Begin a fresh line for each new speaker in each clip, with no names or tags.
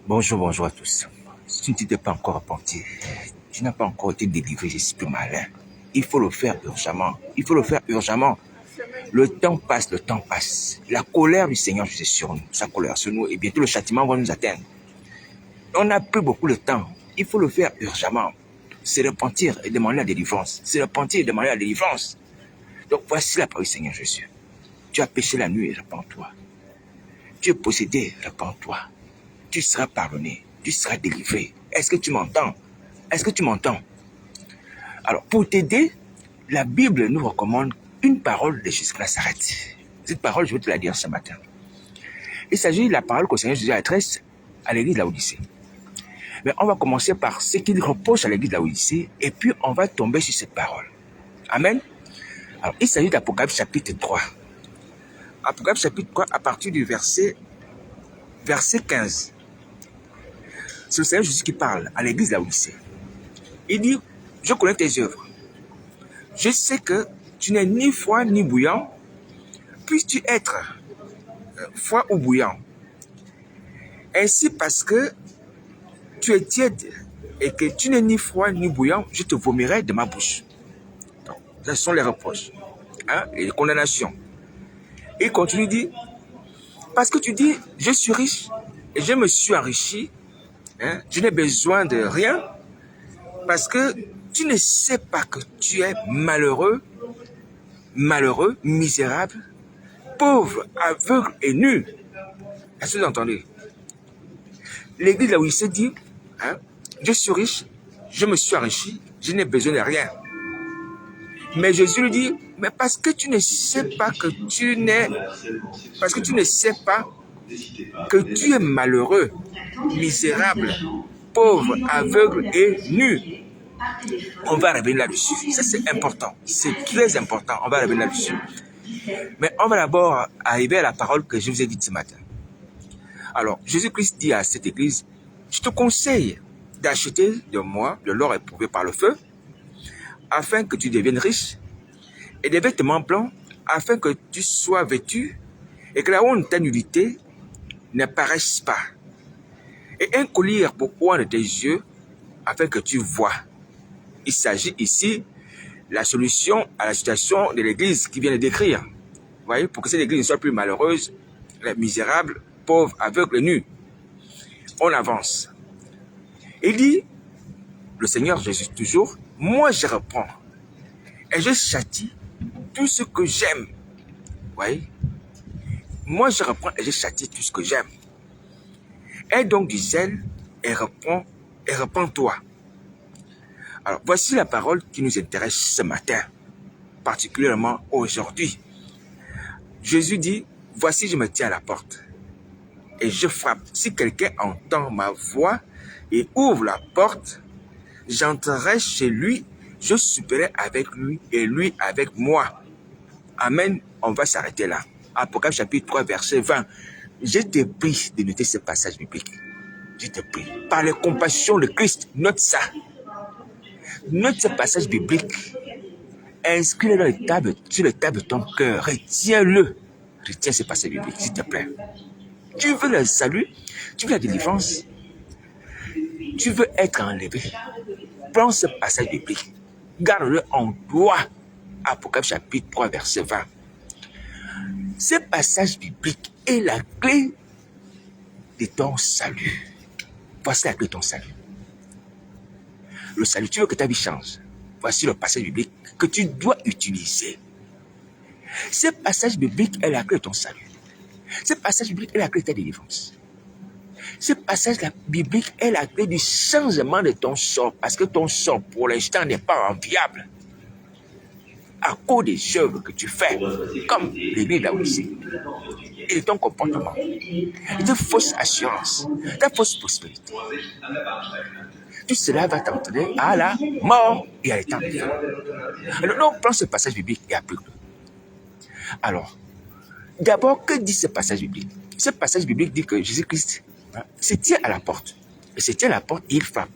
Bonjour à tous. Si tu ne t'es pas encore repenti, tu n'as pas encore été délivré, je suis plus malin. Il faut le faire urgemment. Il faut le faire urgemment. Le temps passe. La colère du Seigneur Jésus sur nous, sa colère sur nous, et bientôt le châtiment va nous atteindre. On n'a plus beaucoup de temps. Il faut le faire urgemment. C'est repentir et demander la délivrance. C'est repentir et demander la délivrance. Donc voici la parole du Seigneur Jésus. Tu as péché la nuit, repens-toi. Tu es possédé, repens-toi. Tu seras pardonné, tu seras délivré. Est-ce que tu m'entends? Est-ce que tu m'entends? Alors, pour t'aider, la Bible nous recommande une parole de Jésus de Nazareth. Cette parole, je vais te la dire ce matin. Il s'agit de la parole que le Seigneur Jésus adresse à l'église de Laodicée. Mais on va commencer par ce qu'il reproche à l'église de Laodicée et puis on va tomber sur cette parole. Amen. Alors, il s'agit d'Apocalypse chapitre 3. Apocalypse chapitre 3 à partir du verset 15. C'est le Seigneur Jésus qui parle à l'église de Laodicée. Il dit, je connais tes œuvres. Je sais que tu n'es ni froid ni bouillant. Puisses-tu être froid ou bouillant? Ainsi, parce que tu es tiède et que tu n'es ni froid ni bouillant, je te vomirai de ma bouche. Donc, ce sont les reproches et les condamnations. Et il continue, dit, parce que tu dis, je suis riche et je me suis enrichi, je n'ai besoin de rien, parce que tu ne sais pas que tu es malheureux, misérable, pauvre, aveugle et nu. Est-ce que vous entendez? L'église là où il s'est dit, je suis riche, je me suis enrichi, je n'ai besoin de rien. Mais Jésus lui dit, mais parce que tu ne sais pas que tu es malheureux, misérable, pauvre, aveugle et nu. On va revenir là-dessus. Ça, c'est important. C'est très important. On va revenir là-dessus. Mais on va d'abord arriver à la parole que je vous ai dite ce matin. Alors, Jésus-Christ dit à cette église, je te conseille d'acheter de moi de l'or éprouvé par le feu, afin que tu deviennes riche, et des vêtements blancs, afin que tu sois vêtu, et que la honte de ta nudité ne paraisse pas. Et un collier pour oindre tes yeux, afin que tu vois. Il s'agit ici de la solution à la situation de l'église qui vient de décrire. Vous voyez, pour que cette église ne soit plus malheureuse, misérable, pauvre, aveugle, nu. On avance. Il dit, le Seigneur Jésus toujours, moi je reprends et je châtie tout ce que j'aime. Vous voyez? Moi je reprends et je châtie tout ce que j'aime. Aie donc du zèle et reprends-toi. Alors voici la parole qui nous intéresse ce matin, particulièrement aujourd'hui. Jésus dit, voici je me tiens à la porte et je frappe. Si quelqu'un entend ma voix et ouvre la porte, j'entrerai chez lui, je souperai avec lui et lui avec moi. Amen. On va s'arrêter là. Apocalypse chapitre 3, verset 20. Je te prie de noter ce passage biblique. Je te prie. Par les compassions de Christ, note ça. Note ce passage biblique. Inscris-le sur les tables de ton cœur. Retiens-le. Retiens ce passage biblique, s'il te plaît. Tu veux le salut, tu veux la délivrance, tu veux être enlevé. Prends ce passage biblique. Garde-le en toi. Apocalypse chapitre 3, verset 20. Ce passage biblique est la clé de ton salut. Voici la clé de ton salut. Le salut, tu veux que ta vie change. Voici le passage biblique que tu dois utiliser. Ce passage biblique est la clé de ton salut. Ce passage biblique est la clé de ta délivrance. Ce passage biblique est la clé du changement de ton sort, parce que ton sort, pour l'instant, n'est pas enviable. À cause des œuvres que tu fais, comme l'église là aussi, et de ton comportement, et de fausses assurances, de fausses prospérités. Tout cela va t'entraîner à la mort et à l'éternité. Alors, donc, prends ce passage biblique et applique-le. Alors, d'abord, que dit ce passage biblique? Ce passage biblique dit que Jésus-Christ se tient à la porte. Il se tient à la porte et il frappe.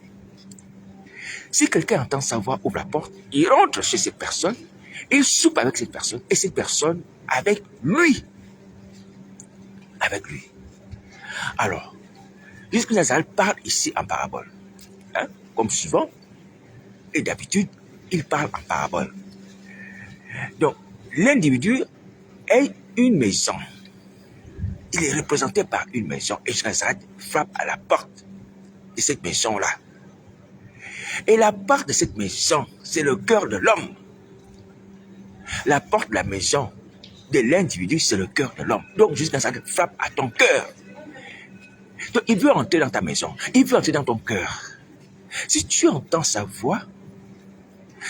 Si quelqu'un entend sa voix, ouvre la porte, il rentre chez cette personne, il soupe avec cette personne, et cette personne avec lui. Avec lui. Alors, Jésus de Nazareth parle ici en parabole. Hein? Comme souvent, et d'habitude, il parle en parabole. Donc, l'individu est une maison. Il est représenté par une maison. Et Jésus de Nazareth frappe à la porte de cette maison-là. Et la porte de cette maison, c'est le cœur de l'homme. La porte de la maison de l'individu, c'est le cœur de l'homme. Donc, Jésus de Nazareth frappe à ton cœur. Donc, il veut entrer dans ta maison. Il veut entrer dans ton cœur. Si tu entends sa voix,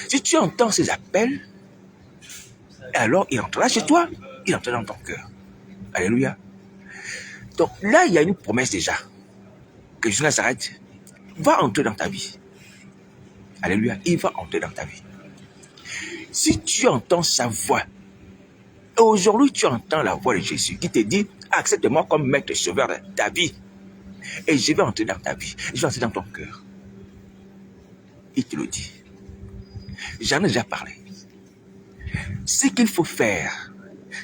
si tu entends ses appels, alors il entrera chez toi. Il entrera dans ton cœur. Alléluia. Donc, là, il y a une promesse déjà. Que Jésus de Nazareth va entrer dans ta vie. Alléluia. Il va entrer dans ta vie. Si tu entends sa voix, aujourd'hui tu entends la voix de Jésus qui te dit, accepte-moi comme maître et sauveur de ta vie. Et je vais entrer dans ta vie. Je vais entrer dans ton cœur. Il te le dit. J'en ai déjà parlé. Ce qu'il faut faire,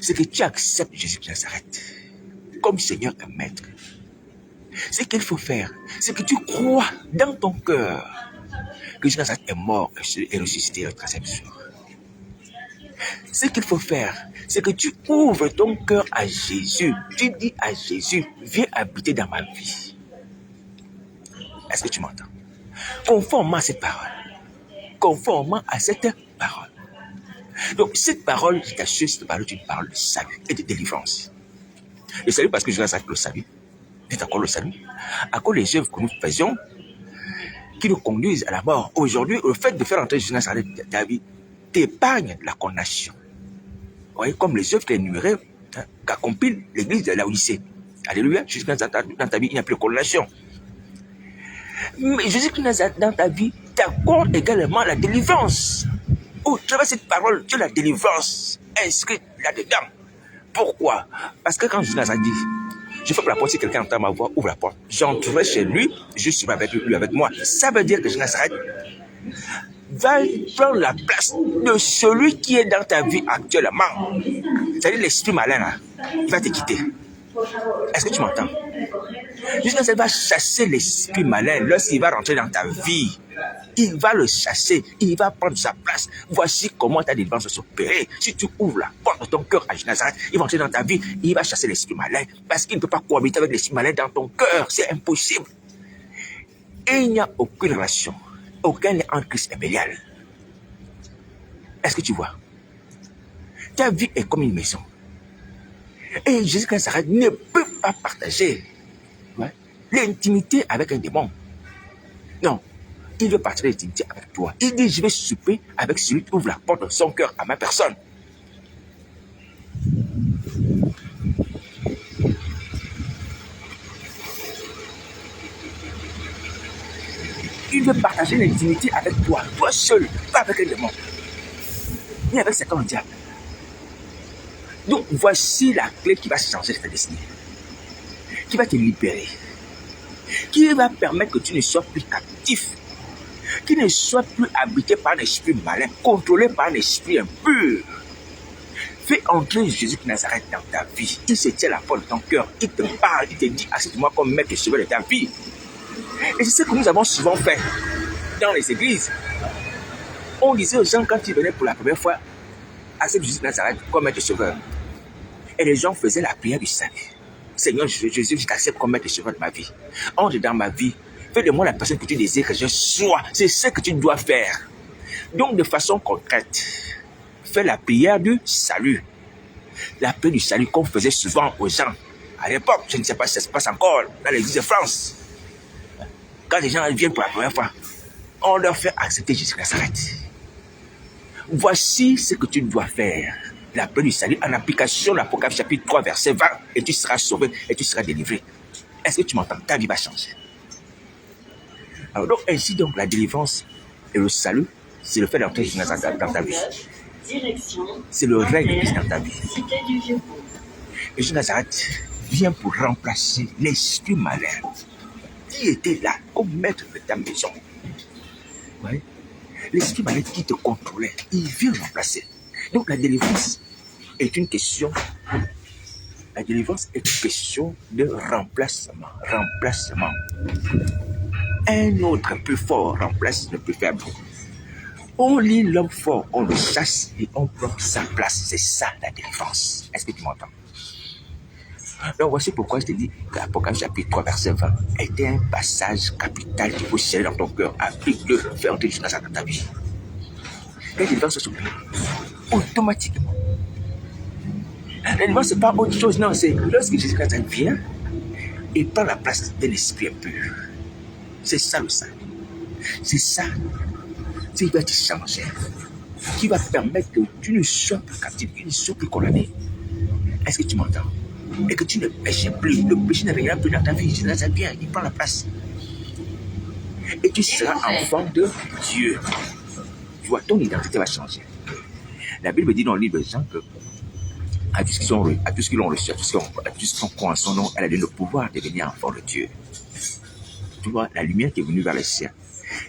c'est que tu acceptes Jésus de Nazareth comme Seigneur et Maître. Ce qu'il faut faire, c'est que tu crois dans ton cœur que Jésus de Nazareth est mort et ressuscité le troisième jour. Ce qu'il faut faire, c'est que tu ouvres ton cœur à Jésus. Tu dis à Jésus, viens habiter dans ma vie. Est-ce que tu m'entends? Conformément à cette parole. Conformément à cette parole. Donc, cette parole, je t'assure, cette parole est une parole de salut et de délivrance. Le salut parce que je reste le salut. C'est encore le salut. À cause des œuvres que nous faisions, qui nous conduisent à la mort. Aujourd'hui, le fait de faire entrer Jésus dans ta vie t'épargne la condamnation. Vous voyez, comme les œuvres énumérées qu'accomplit l'église de Laodicée. Alléluia. Jésus dans ta vie, il n'y a plus de condamnation. Mais Jésus dans ta vie t'accorde également la délivrance. Au travers de cette parole, tu as la délivrance inscrite là-dedans. Pourquoi? Parce que quand Jésus a dit, je frappe la porte, si quelqu'un entend ma voix, ouvre la porte. J'entrerai chez lui, je serai avec lui, avec moi. Ça veut dire que Jésus Nazareth va prendre la place de celui qui est dans ta vie actuellement. C'est-à-dire l'esprit malin, là. Il va te quitter. Est-ce que tu m'entends? Jésus Nazareth va chasser l'esprit malin lorsqu'il va rentrer dans ta vie. Il va le chasser, il va prendre sa place. Voici comment ta délivrance va s'opérer. Si tu ouvres la porte de ton cœur à Jésus Nazareth, il va entrer dans ta vie, il va chasser l'esprit malin. Parce qu'il ne peut pas cohabiter avec l'esprit malin dans ton cœur. C'est impossible. Et il n'y a aucune relation, aucun lien entre Christ et Bélial. Est-ce que tu vois? Ta vie est comme une maison. Et Jésus Nazareth ne peut pas partager l'intimité avec un démon. Non. Il veut partager l'intimité avec toi. Il dit, je vais souper avec celui qui ouvre la porte de son cœur à ma personne. Il veut partager l'intimité avec toi, toi seul, pas avec un démon, ni avec Satan le diable. Donc, voici la clé qui va changer ta destinée, qui va te libérer, qui va permettre que tu ne sois plus captif, qui ne soit plus habité par un esprit malin, contrôlé par un esprit impur. Fais entrer Jésus de Nazareth dans ta vie. Il se tient à la porte de ton cœur. Il te parle, il te dit, accepte-moi comme maître et sauveur de ta vie. Et c'est ce que nous avons souvent fait dans les églises. On disait aux gens, quand ils venaient pour la première fois, accepte Jésus de Nazareth comme maître et sauveur. Et les gens faisaient la prière du salut. Seigneur Jésus, je t'accepte comme maître et sauveur de ma vie. Entre dans ma vie. Fais de moi la personne que tu désires que je sois. C'est ce que tu dois faire. Donc, de façon concrète, fais la prière du salut. La prière du salut qu'on faisait souvent aux gens. À l'époque, je ne sais pas si ça se passe encore dans l'église de France. Quand les gens viennent pour la première fois, on leur fait accepter Jésus de Nazareth. Voici ce que tu dois faire. La prière du salut en application de l'Apocalypse chapitre 3, verset 20. Et tu seras sauvé et tu seras délivré. Est-ce que tu m'entends? Ta vie va changer. Alors donc, ainsi donc, la délivrance et le salut, c'est le fait d'entrer Jésus dans ta vie. C'est le règne de Christ dans ta vie. Et Jésus Nazareth vient pour remplacer l'esprit malin qui était là comme maître de ta maison. Ouais. L'esprit malin qui te contrôlait, il vient remplacer. Donc la délivrance est une question La délivrance est question de remplacement. Remplacement. Un autre plus fort remplace le plus faible. On lit l'homme fort, on le chasse et on prend sa place. C'est ça la délivrance. Est-ce que tu m'entends? Donc voici pourquoi je te dis qu'Apocalypse chapitre 3 verset 20 était un passage capital qu'il faut serrer dans ton cœur afin de faire entrer jusqu'à ça dans ta vie. La délivrance se s'oublie automatiquement. La délivrance, ce n'est pas autre chose, non, c'est lorsque Jésus-Christ vient et prend la place d'un esprit impur. C'est ça le salut. C'est ça qui va te changer, qui va permettre que tu ne sois plus captif, que tu ne sois plus condamné. Est-ce que tu m'entends? Et que tu ne pêches plus, le péché ne reviendra plus dans ta vie. Jésus vient, il prend la place. Et tu seras enfant de Dieu. Tu vois, ton identité va changer. La Bible dit dans le livre de Jean que à tous qui l'ont reçu, à tous qui ont croit en son nom, elle a donné le pouvoir de devenir enfant de Dieu. Tu vois, la lumière qui est venue vers les siens.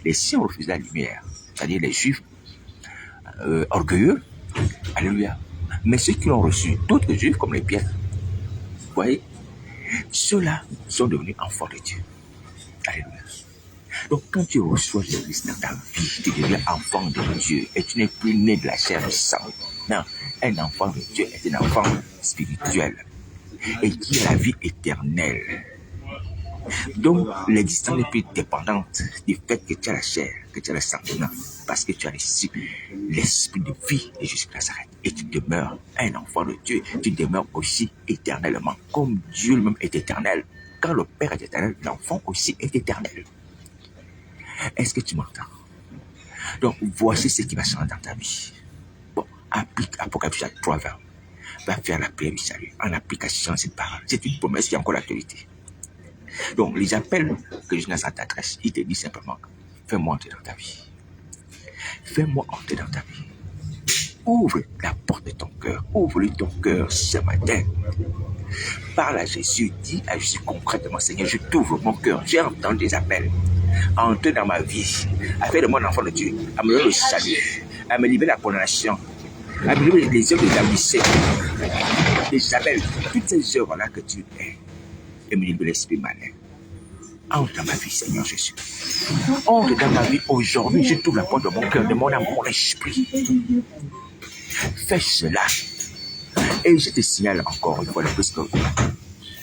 Les siens ont refusé la lumière, c'est-à-dire les juifs orgueilleux. Alléluia. Mais ceux qui l'ont reçu, d'autres juifs comme les piètres, vous voyez, ceux-là sont devenus enfants de Dieu. Alléluia. Donc quand tu reçois Jésus dans ta vie, tu deviens enfant de Dieu et tu n'es plus né de la chair du sang. Non, un enfant de Dieu est un enfant spirituel et qui a la vie éternelle. Donc l'existence n'est plus dépendante du fait que tu as la chair, que tu as le sang. Non, parce que tu as l'esprit de vie de Jésus de Nazareth et tu demeures un enfant de Dieu. Tu demeures aussi éternellement, comme Dieu lui-même est éternel. Quand le Père est éternel, l'enfant aussi est éternel. Est-ce que tu m'entends? Donc, voici ce qui va changer dans ta vie. Bon, applique Apocalypse 3:20. Va faire la prière du salut en application de cette parole. C'est une promesse qui a encore l'actualité. Donc, les appels que Jésus t'adresse, il te dit simplement, fais-moi entrer dans ta vie. Fais-moi entrer dans ta vie. Ouvre la porte de ton cœur. Ouvre-lui ton cœur ce matin. Parle à Jésus, dis à Jésus concrètement, Seigneur, je t'ouvre mon cœur. J'ai entendu des appels. Entrer dans ma vie, à faire de moi un enfant de Dieu, à me donner le salut, à me libérer de la condamnation, à me libérer des œuvres de l'amitié, des appels, toutes ces œuvres-là que tu es, et me libérer l'esprit malin. Entre dans ma vie, Seigneur Jésus. Entre dans ma vie aujourd'hui, je t'ouvre la porte de mon cœur, de mon âme, de mon esprit. Fais cela. Et je te signale encore une fois de plus que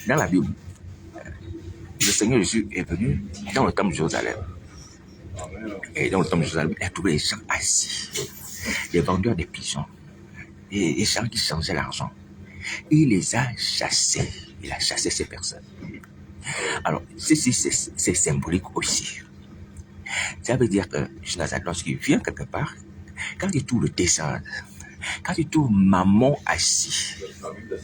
dans la Bible, le Seigneur Jésus est venu dans le temple de Jérusalem. Et dans le temple de Jérusalem, il a trouvé les gens assis, les vendeurs de pigeons, et les gens qui changeaient l'argent. Il les a chassés. Il a chassé ces personnes. Alors, ceci, c'est symbolique aussi. Ça veut dire que Jonathan, lorsqu'il vient quelque part, quand il trouve le descendre, quand il trouve maman assis,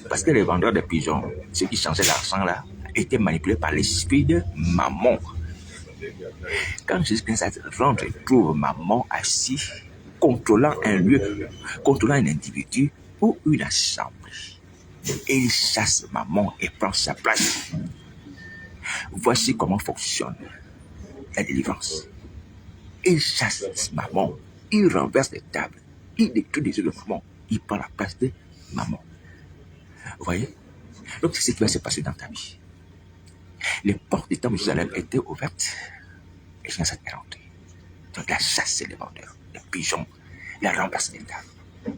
parce que les vendeurs de pigeons, ceux qui changeaient l'argent là, étaient manipulés par l'esprit de maman. Quand Jésus-Christ rentre et trouve maman assis, contrôlant un lieu, contrôlant un individu ou une assemblée, et il chasse maman et prend sa place. Voici comment fonctionne la délivrance. Il chasse maman, il renverse les tables, il détruit les yeux de maman, il prend la place de maman. Vous voyez? Donc c'est ce qui va se passer dans ta vie. Les portes du temple de Jérusalem étaient ouvertes et Jésus est rentré. Donc il a chassé les vendeurs, les pigeons, il a renversé les tables. Vous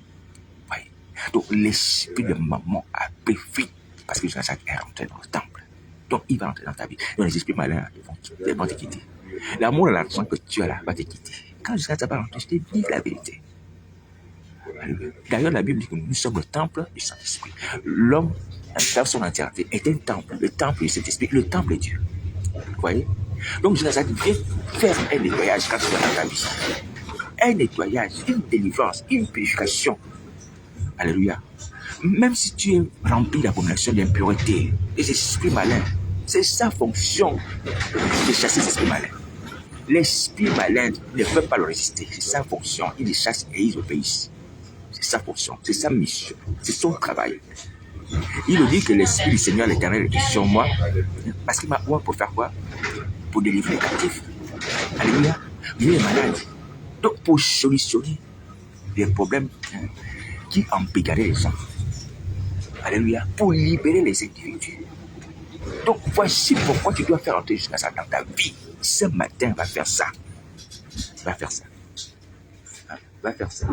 voyez? Donc l'esprit de maman a pris vite parce que Jésus est rentré dans le temple. Donc il va entrer dans ta vie. Donc les esprits malins vont te quitter. L'amour et l'argent que tu as là va te quitter. Quand Jésus va rentrer, je te dis la vérité. D'ailleurs, la Bible dit que nous sommes le temple du Saint-Esprit. L'homme, dans son entièreté, est un temple. Le temple du Saint-Esprit, le temple de Dieu. Vous voyez? Donc, Jésus vient faire un nettoyage quand tu es dans ta vie. Un nettoyage, une délivrance, une purification. Alléluia. Même si tu es rempli d'abomination, d'impureté, des esprits malins, c'est sa fonction de chasser ces esprits malins. L'esprit malin ne peut pas le résister. C'est sa fonction. Il les chasse et ils obéissent. C'est sa fonction, c'est sa mission, c'est son travail. Il nous dit que l'Esprit du Seigneur l'Éternel est sur moi, parce qu'il m'a oint pour faire quoi? Pour délivrer les captifs. Alléluia. Les malades. Donc pour solutionner les problèmes qui empêcheraient les gens. Alléluia. Pour libérer les individus. Donc, voici pourquoi tu dois faire entrer jusqu'à ça dans ta vie. Ce matin, va faire ça. Va faire ça. Va faire ça.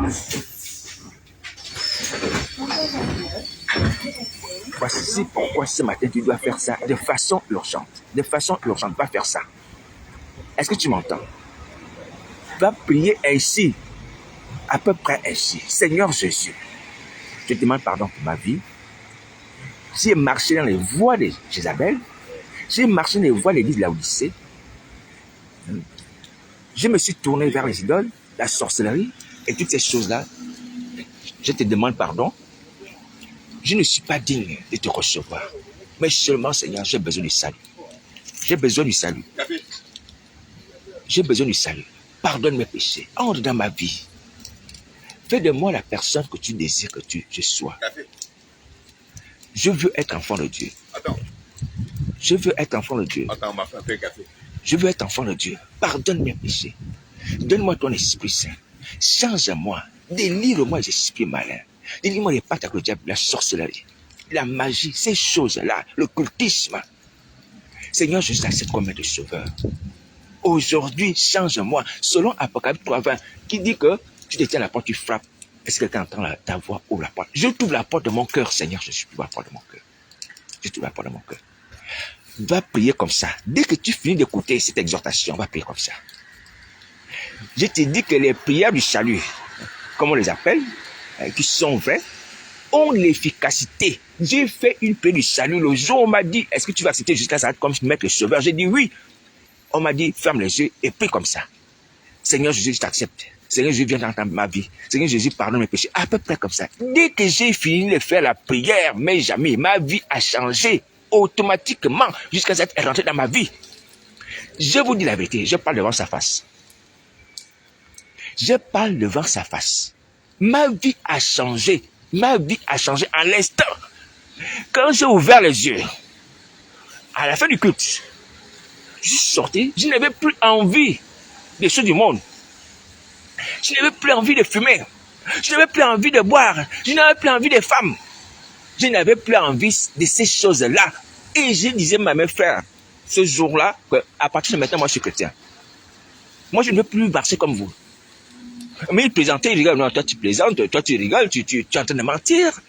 Voici pourquoi ce matin, tu dois faire ça de façon urgente. De façon urgente, va faire ça. Est-ce que tu m'entends? Va prier ainsi. À peu près ainsi. Seigneur Jésus, je te demande pardon pour ma vie. J'ai marché dans les voies de Jézabel. J'ai marché dans les voies de l'église de la Odyssée. Je me suis tourné vers les idoles, la sorcellerie et toutes ces choses-là. Je te demande pardon. Je ne suis pas digne de te recevoir. Mais seulement, Seigneur, j'ai besoin du salut. J'ai besoin du salut. J'ai besoin du salut. Pardonne mes péchés. Entre dans ma vie. Fais de moi la personne que tu désires que je sois. Je veux être enfant de Dieu. Je veux être enfant de Dieu. Je veux être enfant de Dieu. Pardonne mes péchés. Donne-moi ton Esprit Saint. Change-moi. Délivre-moi des esprits malins. Délivre-moi des pactes avec le diable, la sorcellerie, la magie, ces choses-là, l'occultisme. Seigneur, je t'accepte comme maître sauveur. Aujourd'hui, change-moi. Selon Apocalypse 3:20, qui dit que tu te tiens à la porte, tu frappes. Est-ce que quelqu'un entend ta voix ou la porte? Je t'ouvre la porte de mon cœur, Seigneur. Je t'ouvre la porte de mon cœur. Je t'ouvre la porte de mon cœur. Va prier comme ça. Dès que tu finis d'écouter cette exhortation, va prier comme ça. Je te dis que les prières du salut, comme on les appelle, qui sont vraies, ont l'efficacité. J'ai fait une prière du salut le jour où on m'a dit, est-ce que tu vas accepter jusqu'à ça comme maître sauveur? J'ai dit oui. On m'a dit, ferme les yeux et prie comme ça. Seigneur Jésus, je t'accepte. Seigneur Jésus, viens dans ma vie. Seigneur Jésus, pardonne mes péchés. À peu près comme ça. Dès que j'ai fini de faire la prière, mais jamais, ma vie a changé automatiquement jusqu'à ce qu'elle est rentrée dans ma vie. Je vous dis la vérité, je parle devant sa face. Je parle devant sa face. Ma vie a changé. Ma vie a changé en l'instant. Quand j'ai ouvert les yeux, à la fin du culte, je suis sorti, je n'avais plus envie des choses du monde. Je n'avais plus envie de fumer. Je n'avais plus envie de boire. Je n'avais plus envie des femmes. Je n'avais plus envie de ces choses-là. Et je disais à mes frères, ce jour-là, qu'à partir de maintenant, moi je suis chrétien. Moi je ne veux plus marcher comme vous. Mais ils plaisantaient, ils rigolent. Non, toi tu plaisantes, toi tu rigoles, tu es en train de mentir.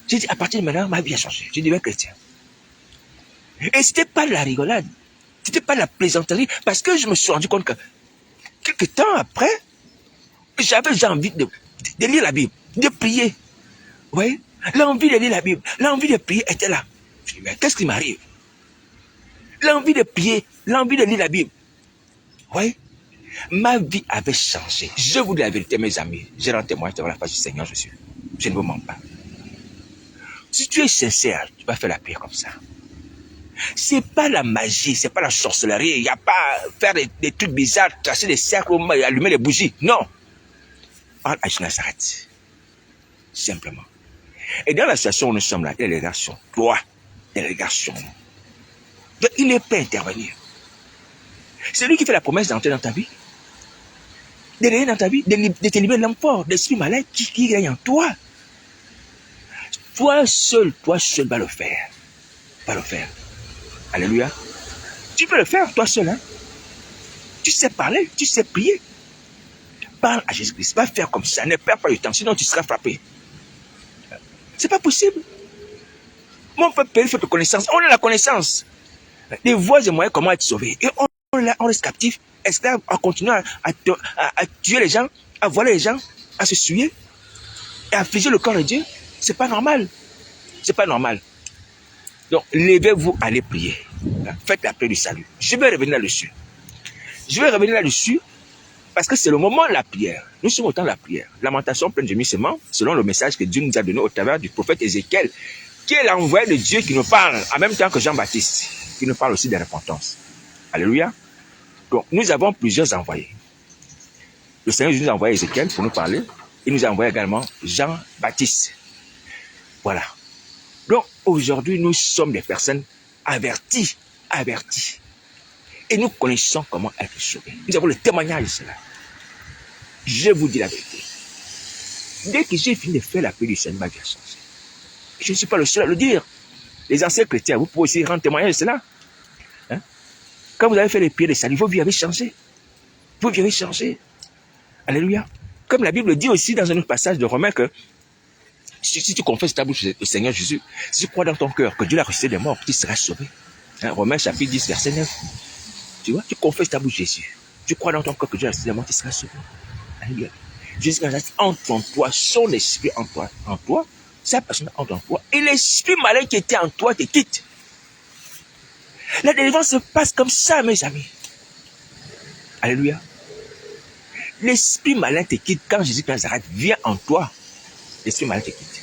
J'ai dit, à partir de maintenant, ma vie a changé. Je deviens chrétien. Et c'était pas de la rigolade. C'était pas de la plaisanterie. Parce que je me suis rendu compte que, quelques temps après, j'avais déjà envie de lire la Bible, de prier. Vous voyez? L'envie de lire la Bible, l'envie de prier était là. Je dis, mais qu'est-ce qui m'arrive? L'envie de prier, l'envie de lire la Bible. Vous voyez? Ma vie avait changé. Je vous dis la vérité, mes amis. J'ai rendu témoignage devant la face du Seigneur Jésus. Je ne vous mens pas. Si tu es sincère, tu vas faire la prière comme ça. C'est pas la magie, c'est pas la sorcellerie. Il n'y a pas faire des trucs bizarres, tracer des cercles, allumer les bougies. Non. Parle à Nazareth. Simplement. Et dans la situation où nous sommes là, il y a des réactions. Toi, des réactions. Donc il est prêt à intervenir. C'est lui qui fait la promesse d'entrer dans ta vie. De régner dans ta vie, de te libérer de l'homme fort, d'esprit malin qui règne en toi. Toi seul va le faire. Va le faire. Alléluia. Tu peux le faire, toi seul. Hein? Tu sais parler, tu sais prier. Parle à Jésus-Christ. Va faire comme ça. Ne perds pas le temps, sinon tu seras frappé. C'est pas possible. Mon peuple, il faut de connaissance. On a la connaissance. Des voies et moyens comment être sauvé. Et on reste captif, esclave, en continuant à tuer les gens, à voler les gens, à se suer et à affliger le corps de Dieu. C'est pas normal. C'est pas normal. Donc, levez-vous, allez prier. Faites la prière du salut. Je vais revenir là-dessus. Je vais revenir là-dessus parce que c'est le moment de la prière. Nous sommes au temps de la prière. Lamentation pleine de gémissements, selon le message que Dieu nous a donné au travers du prophète Ézéchiel, qui est l'envoyé de Dieu qui nous parle en même temps que Jean-Baptiste, qui nous parle aussi de repentance. Alléluia. Donc, nous avons plusieurs envoyés. Le Seigneur nous a envoyé Ézéchiel pour nous parler. Il nous a envoyé également Jean-Baptiste. Voilà. Donc, aujourd'hui, nous sommes des personnes averties. Et nous connaissons comment être sauvés. Nous avons le témoignage de cela. Je vous dis la vérité. Dès que j'ai fini de faire la paix du Seigneur, ma vie a changé. Je ne suis pas le seul à le dire. Les anciens chrétiens, vous pouvez aussi rendre témoignage de cela. Hein? Quand vous avez fait les prières de salut, vos vies avaient changé. Vos vies avaient changé. Alléluia. Comme la Bible dit aussi dans un autre passage de Romains que si tu confesses ta bouche au Seigneur Jésus, si tu crois dans ton cœur que Dieu l'a ressuscité des morts, tu seras sauvé. Hein? Romains chapitre 10, verset 9. Tu vois, tu confesses ta bouche Jésus. Tu crois dans ton cœur que Dieu l'a ressuscité des morts, tu seras sauvé. Alléluia. Jésus entre en toi, son esprit en toi, sa personne entre en toi, et l'esprit malin qui était en toi te quitte. La délivrance se passe comme ça, mes amis. Alléluia. L'esprit malin te quitte quand Jésus de Nazareth vient en toi. L'esprit malin te quitte.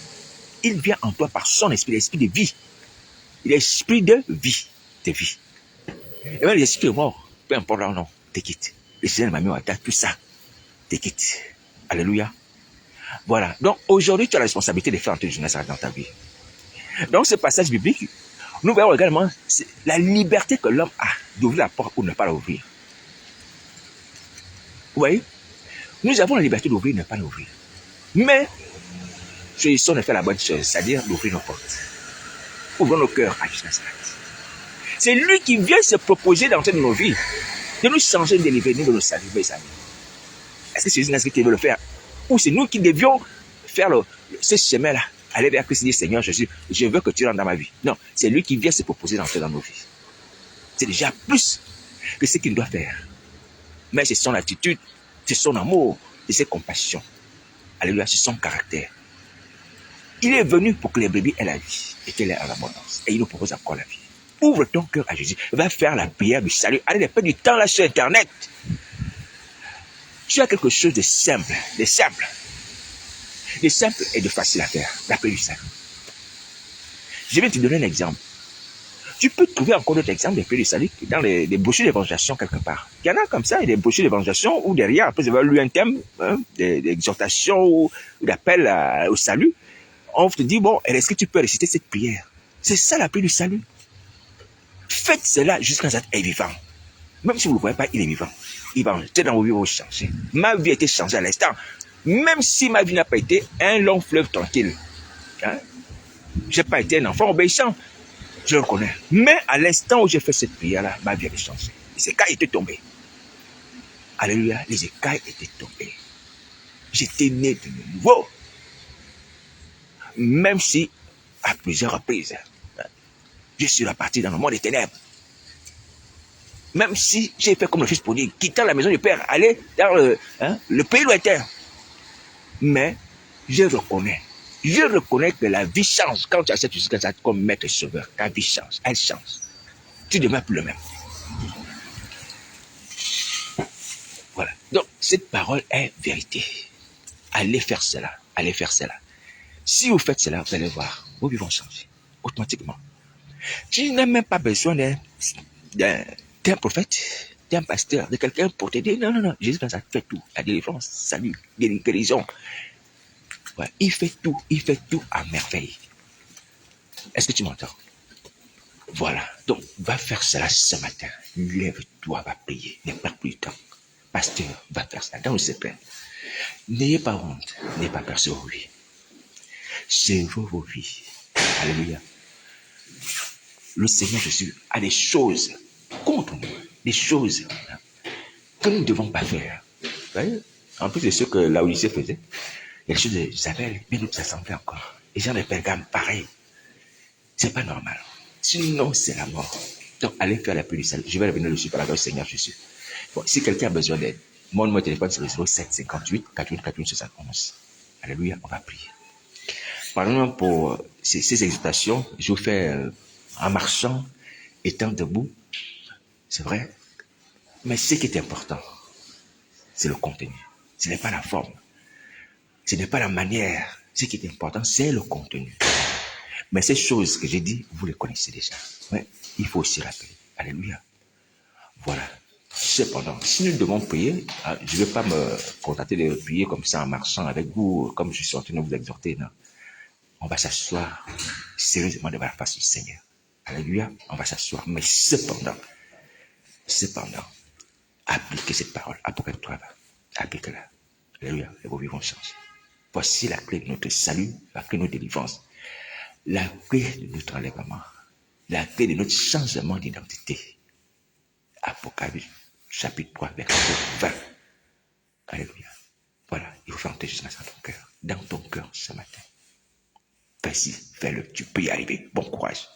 Il vient en toi par son esprit, l'esprit de vie. L'esprit de vie, de vie. Et même l'esprit de mort, peu importe leur nom, te quitte. Le Seigneur m'a mis à terre, tout ça, te quitte. Alléluia. Voilà. Donc aujourd'hui, tu as la responsabilité de faire entrer Jésus de Nazareth dans ta vie. Donc ce passage biblique, nous verrons également la liberté que l'homme a d'ouvrir la porte ou ne pas l'ouvrir. Vous voyez? Nous avons la liberté d'ouvrir ou ne pas l'ouvrir. Mais, choisissons de faire la bonne chose, c'est-à-dire d'ouvrir nos portes. Ouvrons nos cœurs à Jésus de Nazareth. C'est lui qui vient se proposer d'entrer dans nos vies, de nous changer, de délivrer, de nous saluer, mes amis. Est-ce que c'est Jésus de Nazareth qui veut le faire? Ou c'est nous qui devions faire ce chemin-là, aller vers Christ et dire, Seigneur Jésus, je veux que tu rentres dans ma vie. Non, c'est lui qui vient se proposer d'entrer dans nos vies. C'est déjà plus que ce qu'il doit faire. Mais c'est son attitude, c'est son amour, c'est ses compassions. Alléluia, c'est son caractère. Il est venu pour que les brebis aient la vie et qu'elle ait en abondance. Et il nous propose encore la vie. Ouvre ton cœur à Jésus. Va faire la prière du salut. Allez, ne pas du temps là sur Internet. Tu as quelque chose de simple, de simple et de facile à faire. La prière du salut. Je vais te donner un exemple. Tu peux trouver encore d'autres exemples des prières du salut dans les brochures d'évangélisation quelque part. Il y en a comme ça, il y a des brochures d'évangélisation où derrière, après avoir lu un thème, d'exhortation ou d'appel au salut, on te dit, bon, est-ce que tu peux réciter cette prière? C'est ça la prière du salut. Faites cela jusqu'à ce qu'il est vivant. Même si vous ne le voyez pas, il est vivant. Il va entrer dans vos vies, il va changer. Ma vie a été changée à l'instant. Même si ma vie n'a pas été un long fleuve tranquille. Hein? Je n'ai pas été un enfant obéissant. Je le connais. Mais à l'instant où j'ai fait cette prière-là, ma vie a changé. Les écailles étaient tombés. Alléluia, les écailles étaient tombés. J'étais né de nouveau. Même si, à plusieurs reprises, je suis reparti dans le monde des ténèbres. Même si j'ai fait comme le fils prodigue, quittant la maison du Père, aller dans le pays lointain. Mais je reconnais que la vie change. Quand tu acceptes Jésus comme maître et sauveur, ta vie change, elle change. Tu ne demeures plus le même. Voilà. Donc, cette parole est vérité. Allez faire cela. Allez faire cela. Si vous faites cela, vous allez voir, vos vies vont changer. Automatiquement. Tu n'as même pas besoin d'un prophète, d'un pasteur, de quelqu'un pour te dire, non, Jésus fait tout. La délivrance, salut, guérison. Ouais, il fait tout à merveille. Est-ce que tu m'entends? Voilà. Donc, va faire cela ce matin. Lève-toi, va prier. Ne perds plus de temps. Pasteur, va faire cela dans le secret. N'ayez pas honte, n'ayez pas peur sur vos vies. Sauvez vos vies. Alléluia. Le Seigneur Jésus a des choses contre nous, des choses que nous ne devons pas faire. Vous voyez? En plus de ce que Laodicée faisait, il y a des choses de Isabelle, mais nous assemblées encore. Les gens de Pergame, pareil. C'est pas normal. Sinon, c'est la mort. Donc, allez faire la prière du salut. Je vais revenir dessus par la grâce du Seigneur Jésus. Bon, si quelqu'un a besoin d'aide, mon numéro de téléphone, c'est le 07 58 48 48 71. Alléluia, on va prier. Pardonnez-moi pour ces exhortations. Je vous fais en marchant, étant debout. C'est vrai. Mais ce qui est important, c'est le contenu. Ce n'est pas la forme. Ce n'est pas la manière. Ce qui est important, c'est le contenu. Mais ces choses que j'ai dit, vous les connaissez déjà. Mais il faut aussi rappeler. Alléluia. Voilà. Cependant, si nous devons prier, je ne vais pas me contenter de prier comme ça en marchant avec vous, comme je suis en train de vous exhorter. Non. On va s'asseoir sérieusement devant la face du Seigneur. Alléluia. On va s'asseoir. Mais cependant, appliquez cette parole. Apocalypse, appliquez-la. Alléluia. Et vos vies vont changer. Voici la clé de notre salut, la clé de notre délivrance. la clé de notre enlèvement, la clé de notre changement d'identité. Apocalypse, chapitre 3, verset 20. Alléluia. Voilà, il faut faire entrer ça dans ton cœur ce matin. Vas-y, fais-le, tu peux y arriver. Bon courage.